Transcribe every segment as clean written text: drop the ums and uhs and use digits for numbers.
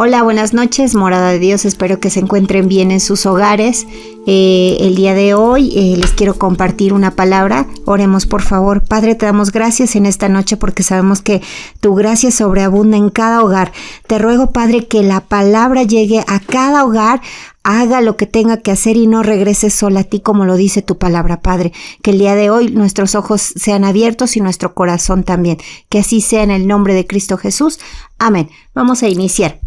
Hola, buenas noches, morada de Dios, espero que se encuentren bien en sus hogares. El día de hoy les quiero compartir una palabra. Oremos, por favor. Padre, te damos gracias en esta noche porque sabemos que tu gracia sobreabunda en cada hogar. Te ruego, Padre, que la palabra llegue a cada hogar, haga lo que tenga que hacer y no regrese sola a ti, como lo dice tu palabra, Padre. Que el día de hoy nuestros ojos sean abiertos y nuestro corazón también. Que así sea en el nombre de Cristo Jesús. Amén. Vamos a iniciar.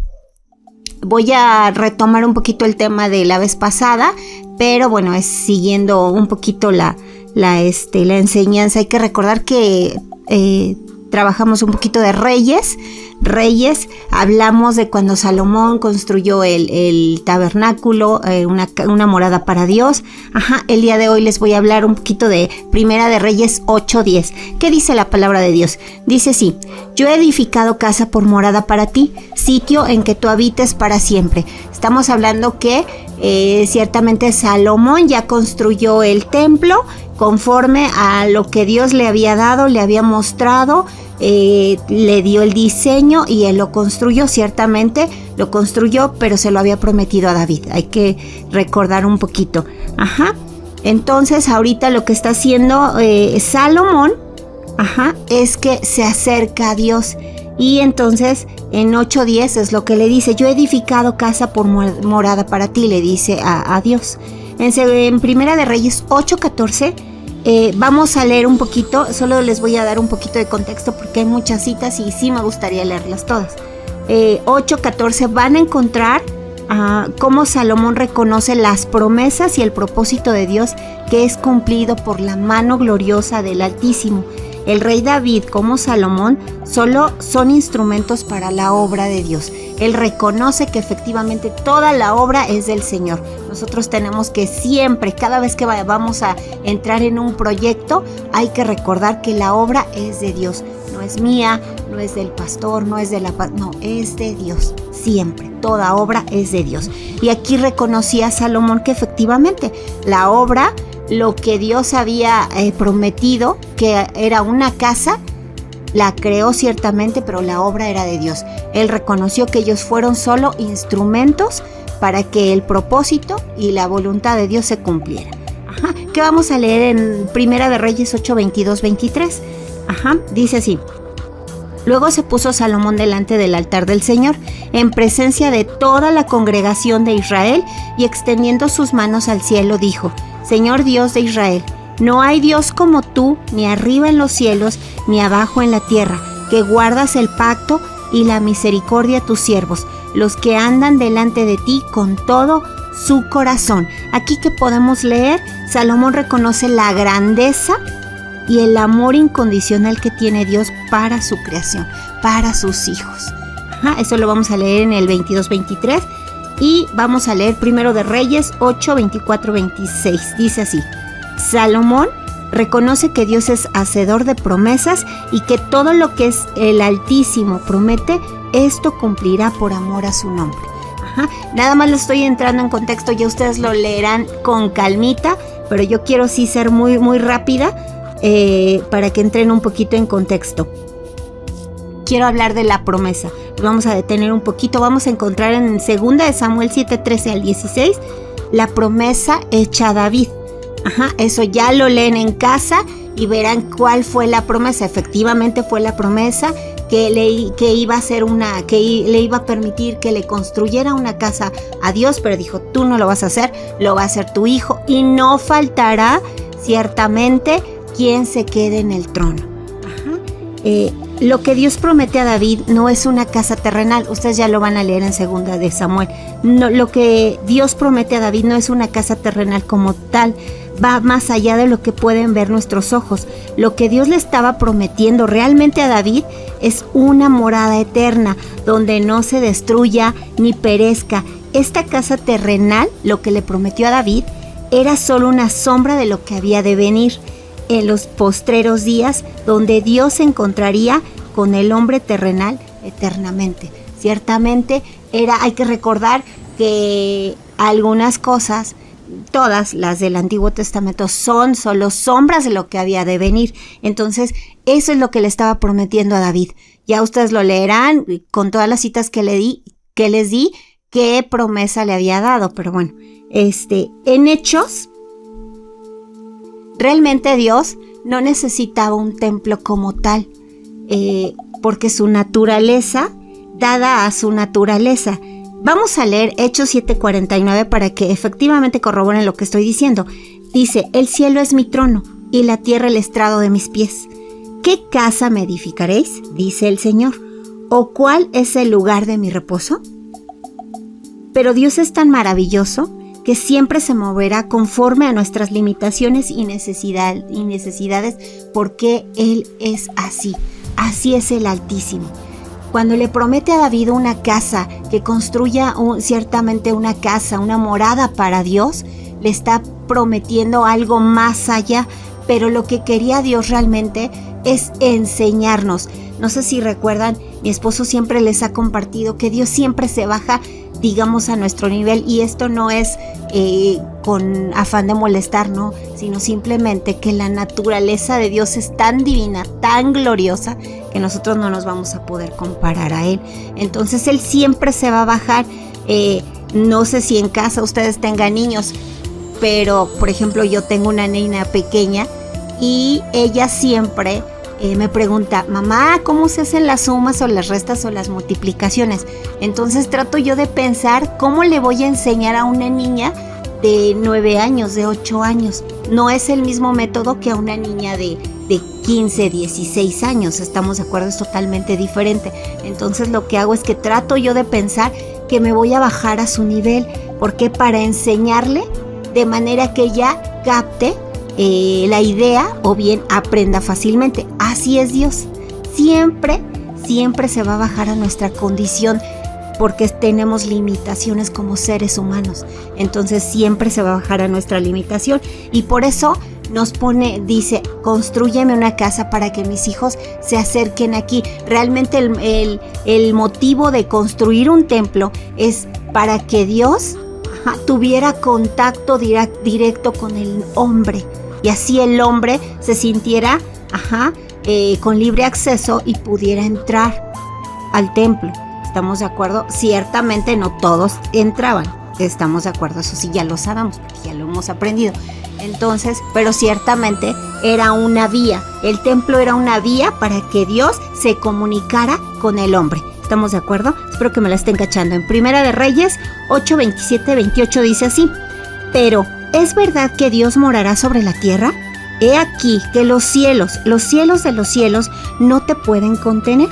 Voy a retomar un poquito el tema de la vez pasada, pero bueno, es siguiendo un poquito la enseñanza. Hay que recordar que trabajamos un poquito de Reyes, hablamos de cuando Salomón construyó el tabernáculo, una morada para Dios. El día de hoy les voy a hablar un poquito de Primera de Reyes 8:10. ¿Qué dice la palabra de Dios? Dice así: yo he edificado casa por morada para ti, sitio en que tú habites para siempre. Estamos hablando que ciertamente Salomón ya construyó el templo conforme a lo que Dios le había dado, le había mostrado, le dio el diseño y él lo construyó, ciertamente lo construyó, pero se lo había prometido a David. Hay que recordar un poquito. Entonces ahorita lo que está haciendo Salomón, es que se acerca a Dios. Y entonces en 8:10 es lo que le dice: yo he edificado casa por morada para ti, le dice a Dios. En Primera de Reyes 8:14 vamos a leer un poquito, solo les voy a dar un poquito de contexto porque hay muchas citas y sí me gustaría leerlas todas. 8:14 van a encontrar cómo Salomón reconoce las promesas y el propósito de Dios que es cumplido por la mano gloriosa del Altísimo. El rey David, como Salomón, solo son instrumentos para la obra de Dios. Él reconoce que efectivamente toda la obra es del Señor. Nosotros tenemos que siempre, cada vez que vamos a entrar en un proyecto, hay que recordar que la obra es de Dios. No es mía, no es del pastor, no es de no, es de Dios. Siempre, toda obra es de Dios. Y aquí reconocía Salomón que efectivamente la obra, lo que Dios había prometido, que era una casa, la creó ciertamente, pero la obra era de Dios. Él reconoció que ellos fueron solo instrumentos para que el propósito y la voluntad de Dios se cumpliera. ¿Qué vamos a leer en Primera de Reyes 8:22-23? Dice así: luego se puso Salomón delante del altar del Señor, en presencia de toda la congregación de Israel, y extendiendo sus manos al cielo dijo: Señor Dios de Israel, no hay Dios como tú, ni arriba en los cielos, ni abajo en la tierra, que guardas el pacto y la misericordia a tus siervos, los que andan delante de ti con todo su corazón. Aquí que podemos leer, Salomón reconoce la grandeza y el amor incondicional que tiene Dios para su creación, para sus hijos. Eso lo vamos a leer en el 22-23. Y vamos a leer Primero de Reyes 8:24-26. Dice así: Salomón reconoce que Dios es hacedor de promesas y que todo lo que es el Altísimo promete, esto cumplirá por amor a su nombre. Nada más lo estoy entrando en contexto, ya ustedes lo leerán con calmita, pero yo quiero sí ser muy, muy rápida para que entren un poquito en contexto. Quiero hablar de la promesa. Vamos a detener un poquito. Vamos a encontrar en 2 de Samuel 7:13-16 la promesa hecha a David. Eso ya lo leen en casa y verán cuál fue la promesa. Efectivamente fue la promesa que iba a hacer que le iba a permitir que le construyera una casa a Dios, pero dijo: tú no lo vas a hacer, lo va a hacer tu hijo, y no faltará ciertamente quien se quede en el trono. Lo que Dios promete a David no es una casa terrenal. Ustedes ya lo van a leer en 2 de Samuel. No, lo que Dios promete a David no es una casa terrenal como tal. Va más allá de lo que pueden ver nuestros ojos. Lo que Dios le estaba prometiendo realmente a David es una morada eterna, donde no se destruya ni perezca. Esta casa terrenal, lo que le prometió a David, era solo una sombra de lo que había de venir en los postreros días, donde Dios se encontraría con el hombre terrenal eternamente. Ciertamente hay que recordar que algunas cosas, todas las del Antiguo Testamento, son solo sombras de lo que había de venir. Entonces, eso es lo que le estaba prometiendo a David. Ya ustedes lo leerán con todas las citas que le di, que les di qué promesa le había dado, pero bueno, en Hechos, realmente Dios no necesitaba un templo como tal, porque su naturaleza, dada a su naturaleza. Vamos a leer Hechos 7:49 para que efectivamente corroboren lo que estoy diciendo. Dice, el cielo es mi trono y la tierra el estrado de mis pies. ¿Qué casa me edificaréis? Dice el Señor. ¿O cuál es el lugar de mi reposo? Pero Dios es tan maravilloso que siempre se moverá conforme a nuestras limitaciones y necesidades, porque Él es así. Así es el Altísimo. Cuando le promete a David una casa, que construya ciertamente una casa, una morada para Dios, le está prometiendo algo más allá, pero lo que quería Dios realmente es enseñarnos. No sé si recuerdan, mi esposo siempre les ha compartido que Dios siempre se baja, digamos, a nuestro nivel, y esto no es con afán de molestar, no, sino simplemente que la naturaleza de Dios es tan divina, tan gloriosa, que nosotros no nos vamos a poder comparar a Él. Entonces Él siempre se va a bajar. No sé si en casa ustedes tengan niños, pero por ejemplo yo tengo una niña pequeña y ella siempre me pregunta, mamá, ¿cómo se hacen las sumas o las restas o las multiplicaciones? Entonces trato yo de pensar cómo le voy a enseñar a una niña de 9 años, de 8 años. No es el mismo método que a una niña de 15, 16 años, estamos de acuerdo, es totalmente diferente. Entonces lo que hago es que trato yo de pensar que me voy a bajar a su nivel, porque para enseñarle de manera que ella capte la idea o bien aprenda fácilmente. Así es Dios. Siempre se va a bajar a nuestra condición, porque tenemos limitaciones como seres humanos. Entonces siempre se va a bajar a nuestra limitación, y por eso nos pone, dice, constrúyeme una casa para que mis hijos se acerquen aquí. Realmente el motivo de construir un templo es para que Dios tuviera contacto directo con el hombre, y así el hombre se sintiera con libre acceso y pudiera entrar al templo. ¿Estamos de acuerdo? Ciertamente no todos entraban, estamos de acuerdo, eso sí ya lo sabemos, porque ya lo hemos aprendido. Entonces, pero ciertamente era una vía, el templo era una vía para que Dios se comunicara con el hombre. ¿Estamos de acuerdo? Espero que me la estén cachando. En Primera de Reyes 8:27-28 dice así: pero ¿es verdad que Dios morará sobre la tierra? He aquí que los cielos de los cielos no te pueden contener.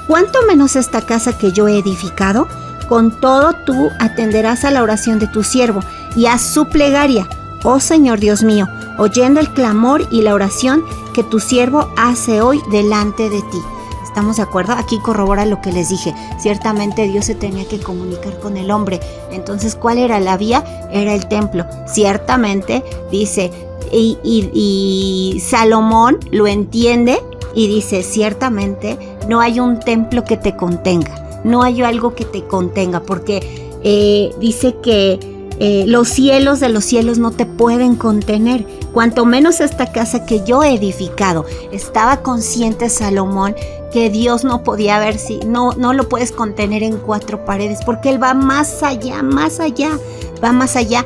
¿Cuánto menos esta casa que yo he edificado? Con todo tú atenderás a la oración de tu siervo y a su plegaria, oh Señor Dios mío, oyendo el clamor y la oración que tu siervo hace hoy delante de ti. ¿Estamos de acuerdo? Aquí corrobora lo que les dije. Ciertamente Dios se tenía que comunicar con el hombre. Entonces, ¿cuál era la vía? Era el templo. Ciertamente, dice, y Salomón lo entiende y dice, ciertamente no hay un templo que te contenga. No hay algo que te contenga, porque dice que los cielos de los cielos no te pueden contener, cuanto menos esta casa que yo he edificado. Estaba consciente Salomón que Dios no podía ver, si no lo puedes contener en 4 paredes, porque Él va más allá, va más allá,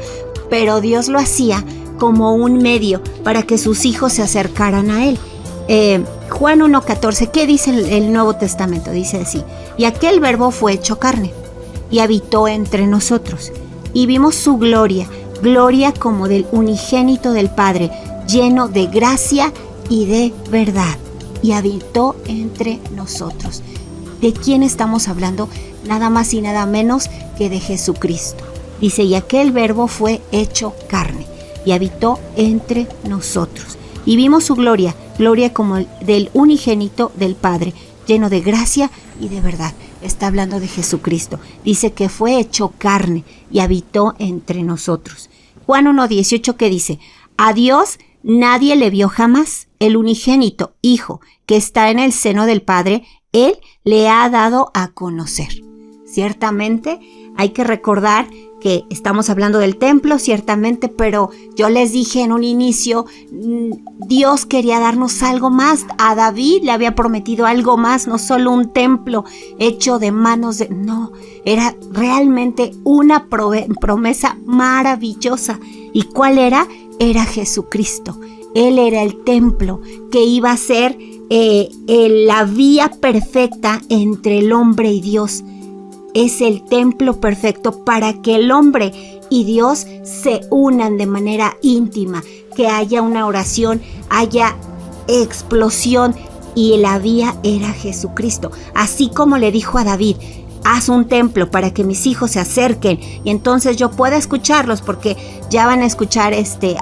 pero Dios lo hacía como un medio para que sus hijos se acercaran a Él. Juan 1:14, ¿qué dice el Nuevo Testamento? Dice así: y aquel verbo fue hecho carne y habitó entre nosotros, y vimos su gloria como del unigénito del Padre, lleno de gracia y de verdad, y habitó entre nosotros. ¿De quién estamos hablando? Nada más y nada menos que de Jesucristo. Dice, y aquel verbo fue hecho carne y habitó entre nosotros, y vimos su gloria como del unigénito del Padre, lleno de gracia y de verdad. Está hablando de Jesucristo. Dice que fue hecho carne y habitó entre nosotros. Juan 1:18, que dice, a Dios nadie le vio jamás, el unigénito Hijo que está en el seno del Padre, Él le ha dado a conocer. Ciertamente hay que recordar que estamos hablando del templo, ciertamente, pero yo les dije en un inicio, Dios quería darnos algo más. A David le había prometido algo más, no solo un templo hecho de manos de... No, era realmente una promesa maravillosa. ¿Y cuál era? Era Jesucristo. Él era el templo que iba a ser la vía perfecta entre el hombre y Dios. Es el templo perfecto para que el hombre y Dios se unan de manera íntima, que haya una oración, haya explosión, y la vía era Jesucristo. Así como le dijo a David, haz un templo para que mis hijos se acerquen y entonces yo pueda escucharlos, porque ya van a escuchar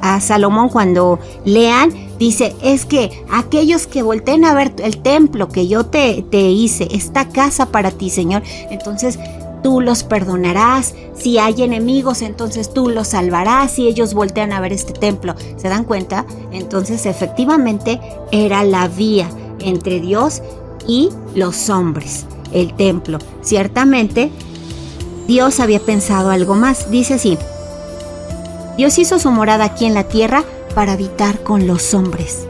a Salomón cuando lean, dice, es que aquellos que volteen a ver el templo que yo te hice, esta casa para ti, Señor, entonces tú los perdonarás. Si hay enemigos, entonces tú los salvarás si ellos voltean a ver este templo. ¿Se dan cuenta? Entonces efectivamente era la vía entre Dios y los hombres, el templo. Ciertamente Dios había pensado algo más. Dice así: Dios hizo su morada aquí en la tierra para habitar con los hombres,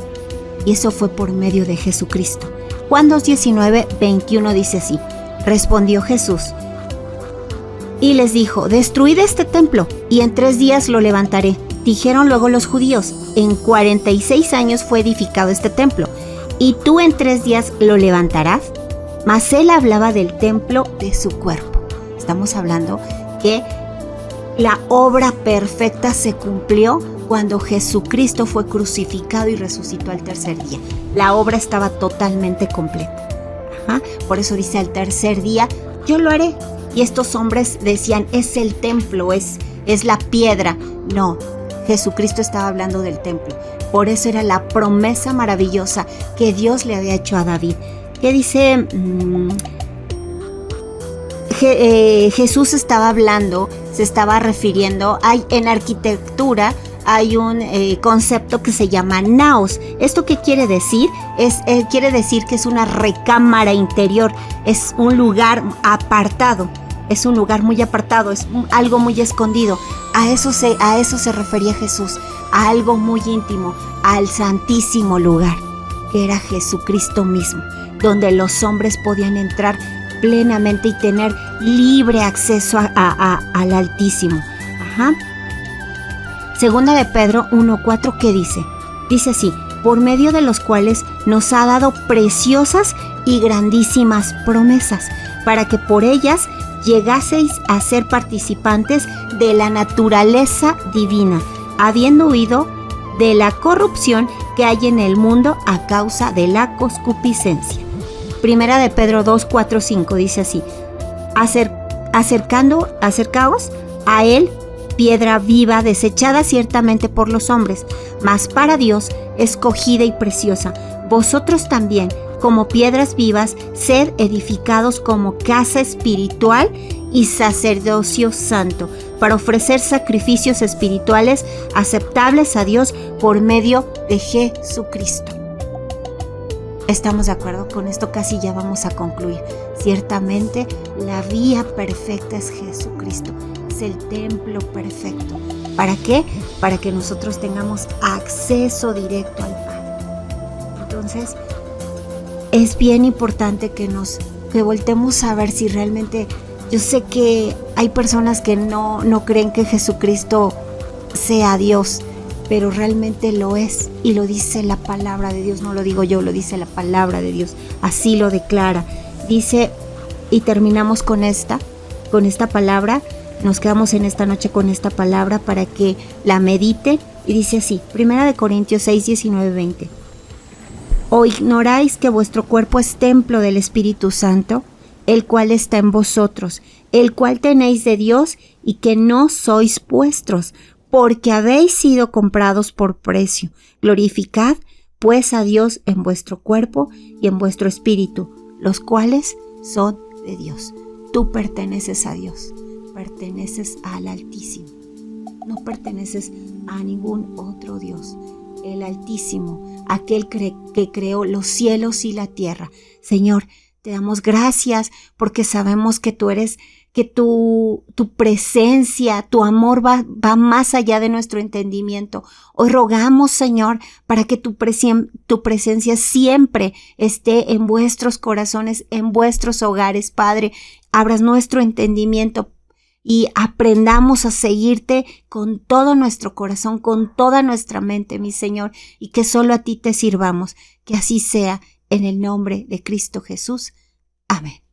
y eso fue por medio de Jesucristo. Juan 2:19-21 dice así: respondió Jesús y les dijo, destruid este templo y en 3 días lo levantaré. Dijeron luego los judíos, en 46 años fue edificado este templo, y tú en 3 días lo levantarás. Mas él hablaba del templo de su cuerpo. Estamos hablando que la obra perfecta se cumplió cuando Jesucristo fue crucificado y resucitó al 3er día. La obra estaba totalmente completa. Por eso dice, al 3er día yo lo haré. Y estos hombres decían, es el templo, es la piedra. No, Jesucristo estaba hablando del templo. Por eso era la promesa maravillosa que Dios le había hecho a David. ¿Qué dice? Jesús estaba hablando, se estaba refiriendo, en arquitectura hay un concepto que se llama naos. ¿Esto qué quiere decir? Quiere decir que es una recámara interior, es un lugar apartado, es un lugar muy apartado, es algo muy escondido. A eso se refería Jesús, a algo muy íntimo, al santísimo lugar, que era Jesucristo mismo, donde los hombres podían entrar plenamente y tener libre acceso al Altísimo. Segunda de Pedro 1:4, ¿qué dice? Dice así: por medio de los cuales nos ha dado preciosas y grandísimas promesas, para que por ellas llegaseis a ser participantes de la naturaleza divina, habiendo huido de la corrupción que hay en el mundo a causa de la concupiscencia. Primera de Pedro 2:4-5 dice así: acercaos a él, piedra viva, desechada ciertamente por los hombres, mas para Dios escogida y preciosa. Vosotros también, como piedras vivas, sed edificados como casa espiritual y sacerdocio santo, para ofrecer sacrificios espirituales aceptables a Dios por medio de Jesucristo. ¿Estamos de acuerdo con esto? Casi ya vamos a concluir. Ciertamente la vía perfecta es Jesucristo, es el templo perfecto. ¿Para qué? Para que nosotros tengamos acceso directo al Padre. Entonces, es bien importante que voltemos a ver si realmente... Yo sé que hay personas que no creen que Jesucristo sea Dios, pero realmente lo es, y lo dice la palabra de Dios, no lo digo yo, lo dice la palabra de Dios, así lo declara. Dice, y terminamos con esta palabra, nos quedamos en esta noche con esta palabra para que la medite, y dice así, 1 Corintios 6:19-20. ¿O ignoráis que vuestro cuerpo es templo del Espíritu Santo, el cual está en vosotros, el cual tenéis de Dios, y que no sois vuestros, porque habéis sido comprados por precio? Glorificad pues a Dios en vuestro cuerpo y en vuestro espíritu, los cuales son de Dios. Tú perteneces a Dios, perteneces al Altísimo, no perteneces a ningún otro Dios. El Altísimo, aquel que creó los cielos y la tierra. Señor, te damos gracias porque sabemos que tú eres que tu presencia, tu amor va más allá de nuestro entendimiento. Hoy rogamos, Señor, para que tu presencia siempre esté en vuestros corazones, en vuestros hogares, Padre. Abras nuestro entendimiento y aprendamos a seguirte con todo nuestro corazón, con toda nuestra mente, mi Señor, y que solo a ti te sirvamos. Que así sea, en el nombre de Cristo Jesús. Amén.